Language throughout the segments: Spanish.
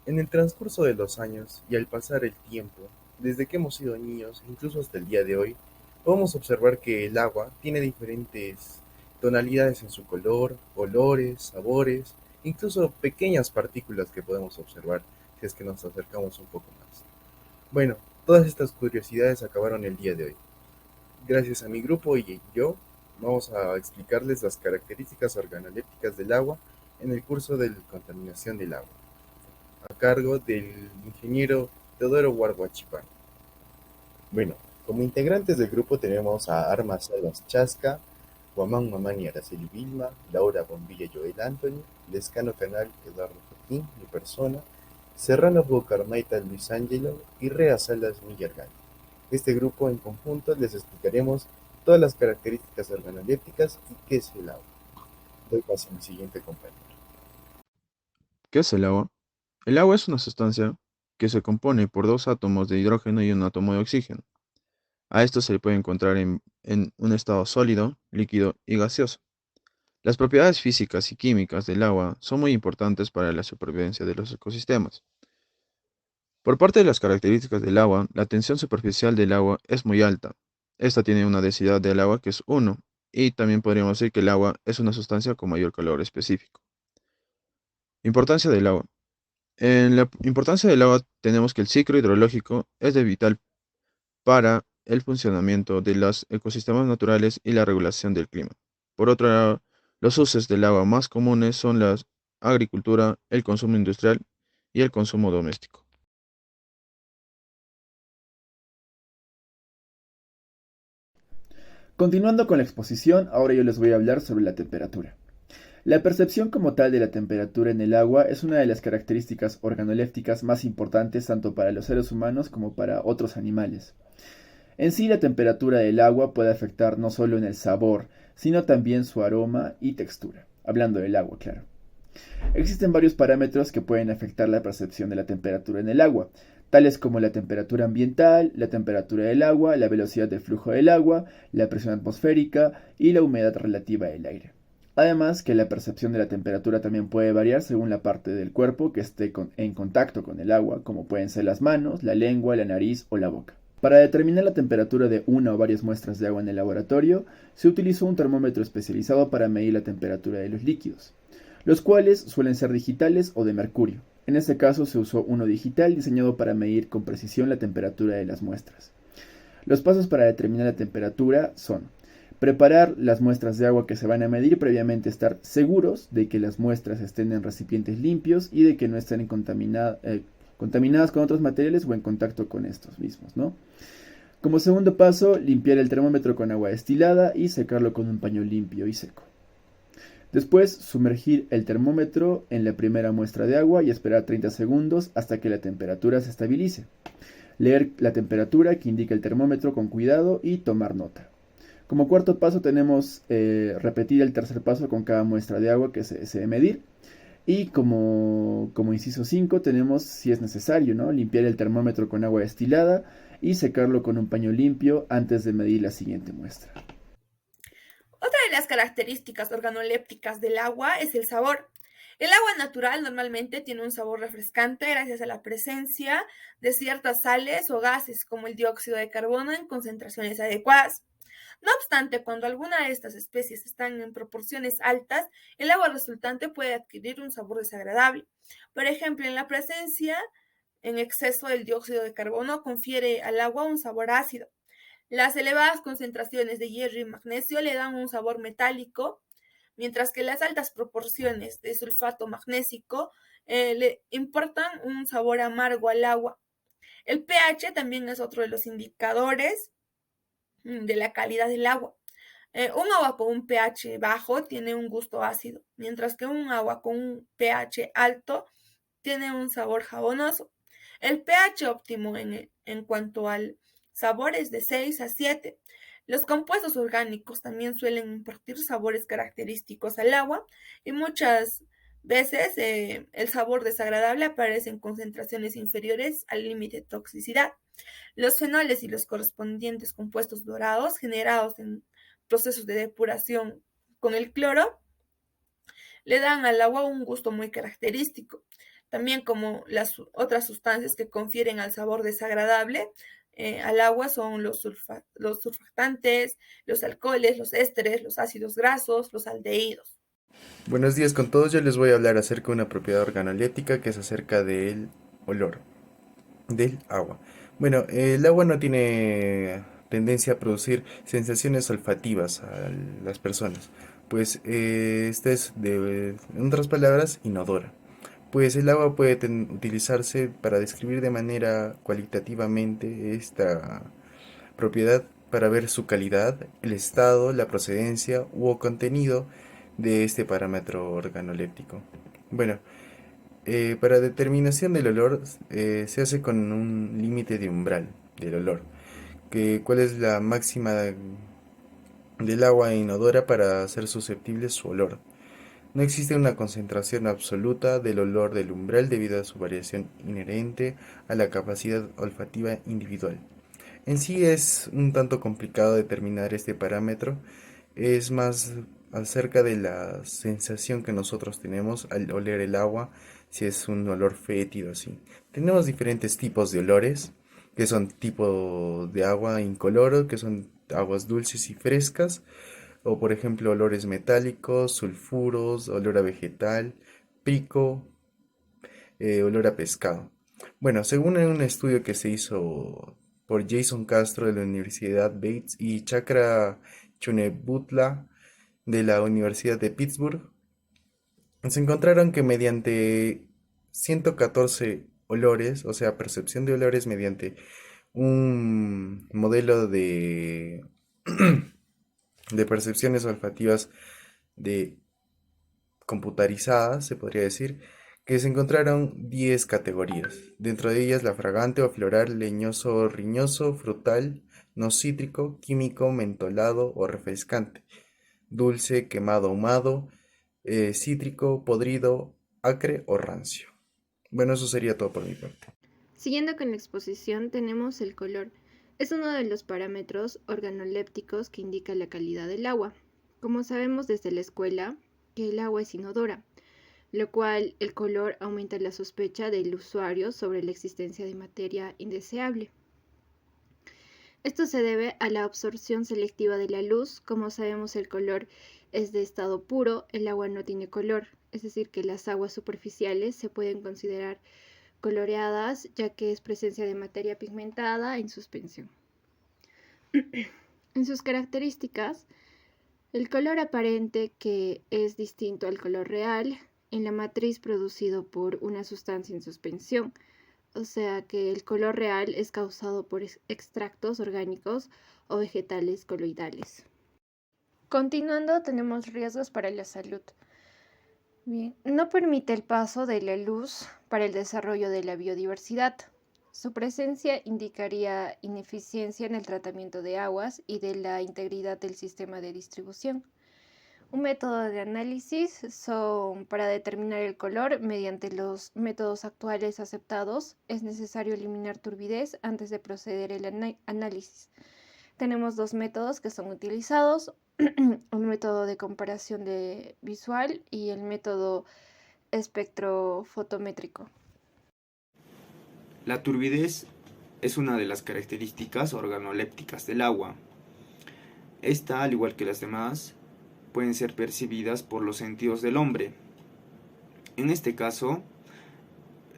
En el transcurso de los años y al pasar el tiempo, desde que hemos sido niños, incluso hasta el día de hoy, podemos observar que el agua tiene diferentes tonalidades en su color, olores, sabores, incluso pequeñas partículas que podemos observar si es que nos acercamos un poco más. Bueno, todas estas curiosidades acabaron el día de hoy. Gracias a mi grupo y yo, vamos a explicarles las características organolépticas del agua en el curso de contaminación del agua, a cargo del ingeniero Teodoro Guarguachipán. Bueno, como integrantes del grupo tenemos a Arma Salas Chasca, Guamán Mamani Araceli Vilma, Laura Bombilla Joel Anthony, Lescano Canal Eduardo Joaquín, mi persona, Serrano Bocarmaita Luis Ángelo y Rea Salas Millargan. Este grupo en conjunto les explicaremos todas las características organolépticas y qué es el agua. Doy paso a mi siguiente compañero. ¿Qué es el agua? El agua es una sustancia que se compone por dos átomos de hidrógeno y un átomo de oxígeno. A esto se le puede encontrar en un estado sólido, líquido y gaseoso. Las propiedades físicas y químicas del agua son muy importantes para la supervivencia de los ecosistemas. Por parte de las características del agua, la tensión superficial del agua es muy alta. Esta tiene una densidad del agua que es 1, y también podríamos decir que el agua es una sustancia con mayor calor específico. Importancia del agua. En la importancia del agua tenemos que el ciclo hidrológico es de vital para el funcionamiento de los ecosistemas naturales y la regulación del clima. Por otro lado, los usos del agua más comunes son la agricultura, el consumo industrial y el consumo doméstico. Continuando con la exposición, ahora yo les voy a hablar sobre la temperatura. La percepción como tal de la temperatura en el agua es una de las características organolépticas más importantes tanto para los seres humanos como para otros animales. En sí, la temperatura del agua puede afectar no solo en el sabor, sino también su aroma y textura. Hablando del agua, claro. Existen varios parámetros que pueden afectar la percepción de la temperatura en el agua, tales como la temperatura ambiental, la temperatura del agua, la velocidad del flujo del agua, la presión atmosférica y la humedad relativa del aire. Además que la percepción de la temperatura también puede variar según la parte del cuerpo que esté en contacto con el agua, como pueden ser las manos, la lengua, la nariz o la boca. Para determinar la temperatura de una o varias muestras de agua en el laboratorio, se utilizó un termómetro especializado para medir la temperatura de los líquidos, los cuales suelen ser digitales o de mercurio. En este caso se usó uno digital diseñado para medir con precisión la temperatura de las muestras. Los pasos para determinar la temperatura son preparar las muestras de agua que se van a medir, previamente estar seguros de que las muestras estén en recipientes limpios y de que no estén contaminadas con otros materiales o en contacto con estos mismos, ¿no? Como segundo paso, limpiar el termómetro con agua destilada y secarlo con un paño limpio y seco. Después, sumergir el termómetro en la primera muestra de agua y esperar 30 segundos hasta que la temperatura se estabilice. Leer la temperatura que indica el termómetro con cuidado y tomar nota. Como cuarto paso tenemos repetir el tercer paso con cada muestra de agua que se desee medir. Y como inciso 5 tenemos, si es necesario, ¿no?, limpiar el termómetro con agua destilada y secarlo con un paño limpio antes de medir la siguiente muestra. Otra de las características organolépticas del agua es el sabor. El agua natural normalmente tiene un sabor refrescante gracias a la presencia de ciertas sales o gases como el dióxido de carbono en concentraciones adecuadas. No obstante, cuando alguna de estas especies están en proporciones altas, el agua resultante puede adquirir un sabor desagradable. Por ejemplo, en la presencia en exceso del dióxido de carbono confiere al agua un sabor ácido. Las elevadas concentraciones de hierro y magnesio le dan un sabor metálico, mientras que las altas proporciones de sulfato magnésico le importan un sabor amargo al agua. El pH también es otro de los indicadores de la calidad del agua. Un agua con un pH bajo tiene un gusto ácido, mientras que un agua con un pH alto tiene un sabor jabonoso. El pH óptimo en cuanto al sabor es de 6 a 7. Los compuestos orgánicos también suelen impartir sabores característicos al agua y muchas veces el sabor desagradable aparece en concentraciones inferiores al límite de toxicidad. Los fenoles y los correspondientes compuestos dorados generados en procesos de depuración con el cloro le dan al agua un gusto muy característico. También como las otras sustancias que confieren al sabor desagradable al agua son los surfactantes, los alcoholes, los ésteres, los ácidos grasos, los aldehídos. Buenos días con todos, yo les voy a hablar acerca de una propiedad organoléptica que es acerca del olor del agua. Bueno, el agua no tiene tendencia a producir sensaciones olfativas a las personas, pues esta es, en otras palabras, inodora. Pues el agua puede utilizarse para describir de manera cualitativamente esta propiedad para ver su calidad, el estado, la procedencia u contenido de este parámetro organoléptico. Bueno, para determinación del olor se hace con un límite de umbral del olor, que cuál es la máxima del agua inodora para ser susceptible su olor. No existe una concentración absoluta del olor del umbral debido a su variación inherente a la capacidad olfativa individual. En sí es un tanto complicado determinar este parámetro, es más acerca de la sensación que nosotros tenemos al oler el agua, si es un olor fétido así. Tenemos diferentes tipos de olores, que son tipo de agua incoloro, que son aguas dulces y frescas, o por ejemplo olores metálicos, sulfuros, olor a vegetal, pico, olor a pescado. Bueno, según un estudio que se hizo por Jason Castro de la Universidad Bates y Chakra Chunebutla de la Universidad de Pittsburgh, se encontraron que mediante 114 olores, o sea, percepción de olores mediante un modelo de percepciones olfativas de computarizadas, se podría decir, que se encontraron 10 categorías. Dentro de ellas la fragante o floral, leñoso, riñoso, frutal, no cítrico, químico, mentolado o refrescante, dulce, quemado, ahumado, cítrico, podrido, acre o rancio. Bueno, eso sería todo por mi parte. Siguiendo con la exposición, tenemos el color. Es uno de los parámetros organolépticos que indica la calidad del agua. Como sabemos desde la escuela, que el agua es inodora, lo cual el color aumenta la sospecha del usuario sobre la existencia de materia indeseable. Esto se debe a la absorción selectiva de la luz. Como sabemos, el color es de estado puro, el agua no tiene color, es decir, que las aguas superficiales se pueden considerar coloreadas, ya que es presencia de materia pigmentada en suspensión. En sus características, el color aparente, que es distinto al color real, en la matriz producido por una sustancia en suspensión, o sea que el color real es causado por extractos orgánicos o vegetales coloidales. Continuando, tenemos riesgos para la salud. Bien, no permite el paso de la luz para el desarrollo de la biodiversidad. Su presencia indicaría ineficiencia en el tratamiento de aguas y de la integridad del sistema de distribución. Un método de análisis son para determinar el color mediante los métodos actuales aceptados. Es necesario eliminar turbidez antes de proceder el análisis. Tenemos dos métodos que son utilizados, un método de comparación visual y el método espectrofotométrico. La turbidez es una de las características organolépticas del agua. Esta, al igual que las demás, pueden ser percibidas por los sentidos del hombre. En este caso,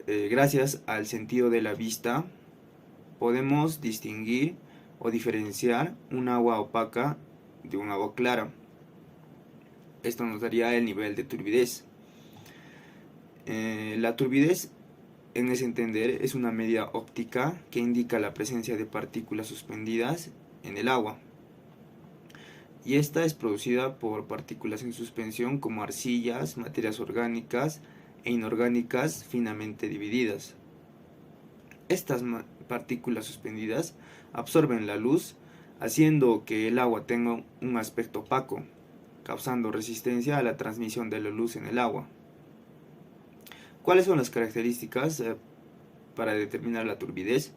gracias al sentido de la vista, podemos distinguir o diferenciar un agua opaca de un agua clara. Esto nos daría el nivel de turbidez. La turbidez, en ese entender, es una medida óptica que indica la presencia de partículas suspendidas en el agua. Y esta es producida por partículas en suspensión como arcillas, materias orgánicas e inorgánicas finamente divididas. Estas partículas suspendidas absorben la luz, haciendo que el agua tenga un aspecto opaco, causando resistencia a la transmisión de la luz en el agua. ¿Cuáles son las características para determinar la turbidez?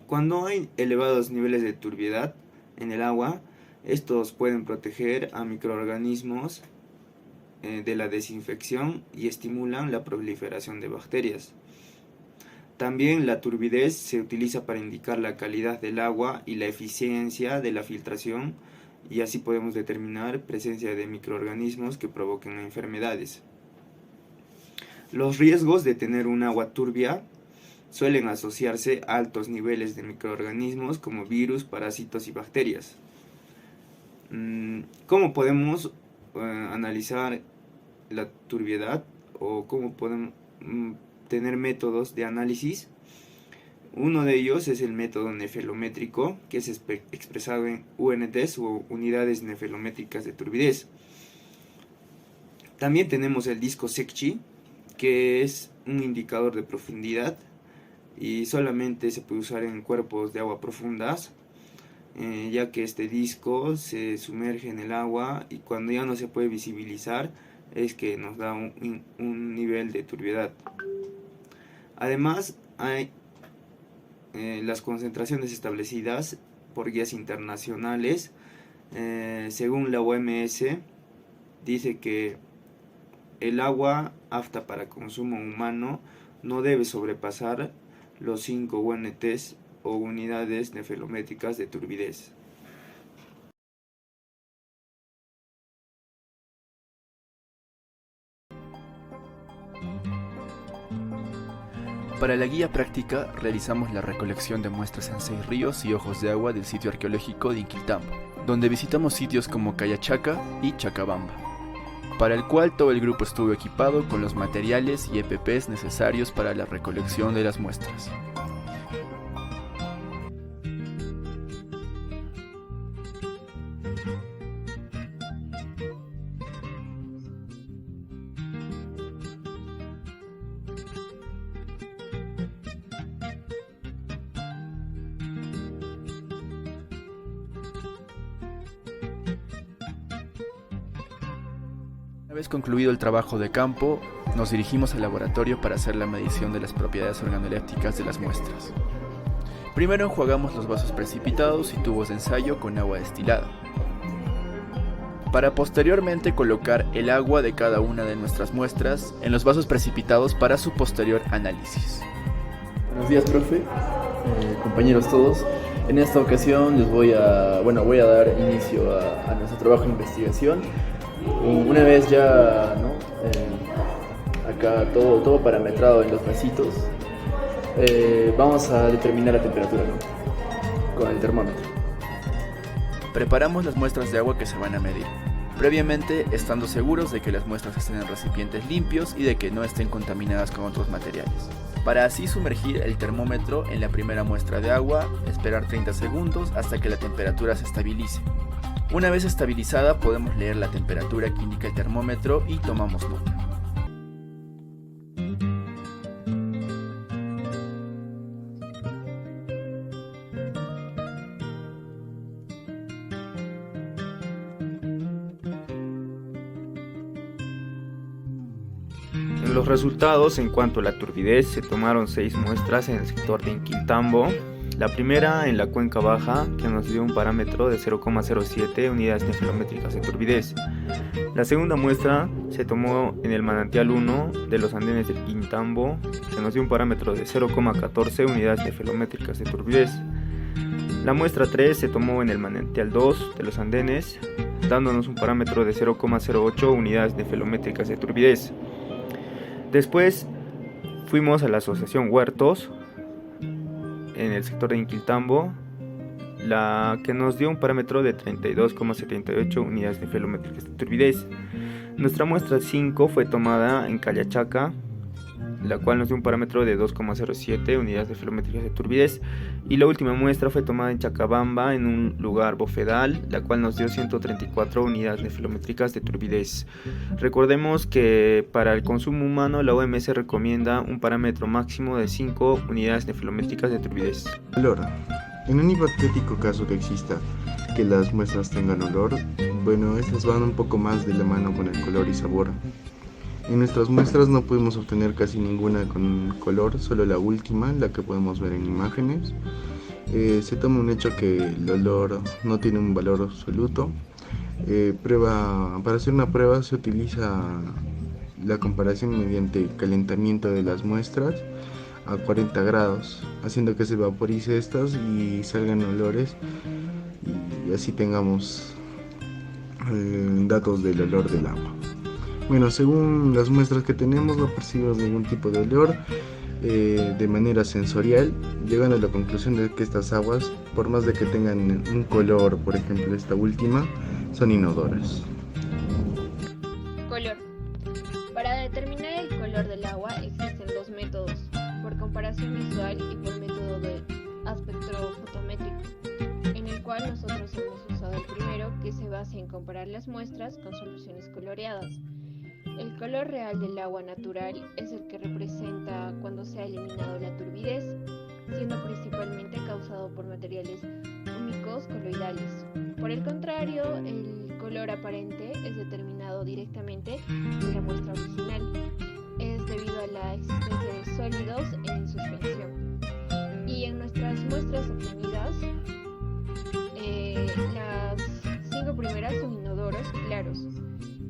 Cuando hay elevados niveles de turbiedad en el agua, estos pueden proteger a microorganismos de la desinfección y estimulan la proliferación de bacterias. También la turbidez se utiliza para indicar la calidad del agua y la eficiencia de la filtración, y así podemos determinar presencia de microorganismos que provoquen enfermedades. Los riesgos de tener un agua turbia suelen asociarse a altos niveles de microorganismos como virus, parásitos y bacterias. ¿Cómo podemos analizar la turbiedad o cómo podemos tener métodos de análisis? Uno de ellos es el método nefelométrico, que es expresado en UNTs o unidades nefelométricas de turbidez. También tenemos el disco Secchi, que es un indicador de profundidad y solamente se puede usar en cuerpos de agua profundas, ya que este disco se sumerge en el agua y cuando ya no se puede visibilizar es que nos da un nivel de turbiedad. Además hay las concentraciones establecidas por guías internacionales. Según la OMS dice que el agua apta para consumo humano no debe sobrepasar los 5 UNTs o unidades nefelométricas de turbidez. Para la guía práctica realizamos la recolección de muestras en 6 ríos y ojos de agua del sitio arqueológico de Inquiltambo, donde visitamos sitios como Cayachaca y Chacabamba, para el cual todo el grupo estuvo equipado con los materiales y EPPs necesarios para la recolección de las muestras. Una vez concluido el trabajo de campo, nos dirigimos al laboratorio para hacer la medición de las propiedades organolépticas de las muestras. Primero enjuagamos los vasos precipitados y tubos de ensayo con agua destilada, para posteriormente colocar el agua de cada una de nuestras muestras en los vasos precipitados para su posterior análisis. Buenos días, profe, compañeros todos. En esta ocasión voy a dar inicio a nuestro trabajo de investigación. Una vez ya acá todo parametrado en los vasitos, vamos a determinar la temperatura con el termómetro. Preparamos las muestras de agua que se van a medir, previamente estando seguros de que las muestras estén en recipientes limpios y de que no estén contaminadas con otros materiales. Para así sumergir el termómetro en la primera muestra de agua, esperar 30 segundos hasta que la temperatura se estabilice. Una vez estabilizada podemos leer la temperatura que indica el termómetro y tomamos nota. En los resultados en cuanto a la turbidez se tomaron 6 muestras en el sector de Inquiltambo. La primera en la cuenca baja, que nos dio un parámetro de 0,07 unidades nefelométricas de turbidez. La segunda muestra se tomó en el manantial 1 de los andenes del Inquiltambo, que nos dio un parámetro de 0,14 unidades nefelométricas de turbidez. La muestra 3 se tomó en el manantial 2 de los andenes, dándonos un parámetro de 0,08 unidades nefelométricas de turbidez. Después fuimos a la asociación Huertos, en el sector de Inquiltambo, la que nos dio un parámetro de 32,78 unidades nefelométricas de turbidez. Nuestra muestra 5 fue tomada en Cayachaca, la cual nos dio un parámetro de 2,07 unidades nefelométricas de turbidez, y la última muestra fue tomada en Chacabamba, en un lugar bofedal, la cual nos dio 134 unidades nefelométricas de turbidez. Recordemos que para el consumo humano la OMS recomienda un parámetro máximo de 5 unidades nefelométricas de turbidez. Olor. En un hipotético caso que exista que las muestras tengan olor, estas van un poco más de la mano con el color y sabor. En nuestras muestras no pudimos obtener casi ninguna con color, solo la última, la que podemos ver en imágenes. Se toma un hecho que el olor no tiene un valor absoluto, Para hacer una prueba se utiliza la comparación mediante calentamiento de las muestras a 40 grados, haciendo que se vaporice estas y salgan olores y así tengamos datos del olor del agua. Bueno, según las muestras que tenemos no percibimos ningún tipo de olor de manera sensorial, llegando a la conclusión de que estas aguas, por más de que tengan un color, por ejemplo esta última, son inodoras. Color. Para determinar el color del agua existen dos métodos, por comparación visual y por método de espectrofotométrico, en el cual nosotros hemos usado el primero, que se basa en comparar las muestras con soluciones coloreadas. El color real del agua natural es el que representa cuando se ha eliminado la turbidez, siendo principalmente causado por materiales húmicos coloidales. Por el contrario, el color aparente es determinado directamente en la muestra original. Es debido a la existencia de sólidos en suspensión. Y en nuestras muestras obtenidas, las 5 primeras son inodoros claros,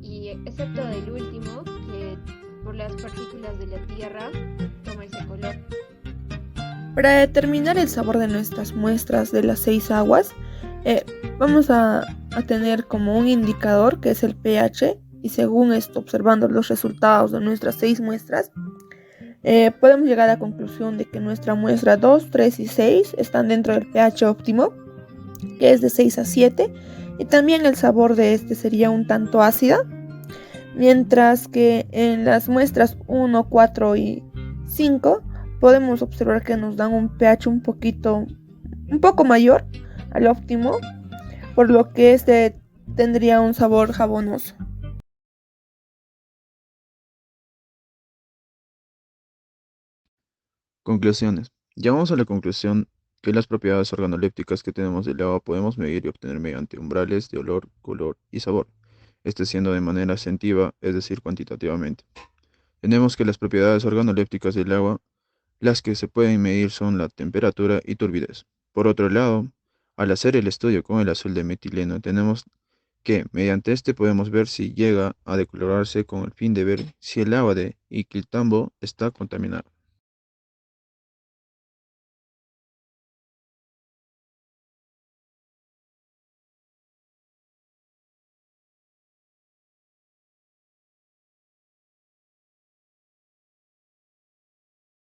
y excepto del último, que por las partículas de la tierra toma ese color. Para determinar el sabor de nuestras muestras de las 6 aguas, vamos a tener como un indicador que es el pH, y según esto, observando los resultados de nuestras 6 muestras, podemos llegar a la conclusión de que nuestra muestra 2, 3 y 6 están dentro del pH óptimo, que es de 6 a 7, y también el sabor de este sería un tanto ácida, mientras que en las muestras 1, 4 y 5 podemos observar que nos dan un pH un poco mayor al óptimo, por lo que este tendría un sabor jabonoso. Conclusiones. Llegamos a la conclusión que las propiedades organolépticas que tenemos del agua podemos medir y obtener mediante umbrales de olor, color y sabor, este siendo de manera asentiva, es decir, cuantitativamente. Tenemos que las propiedades organolépticas del agua, las que se pueden medir son la temperatura y turbidez. Por otro lado, al hacer el estudio con el azul de metileno, tenemos que mediante este podemos ver si llega a decolorarse con el fin de ver si el agua de Iquiltambo está contaminada.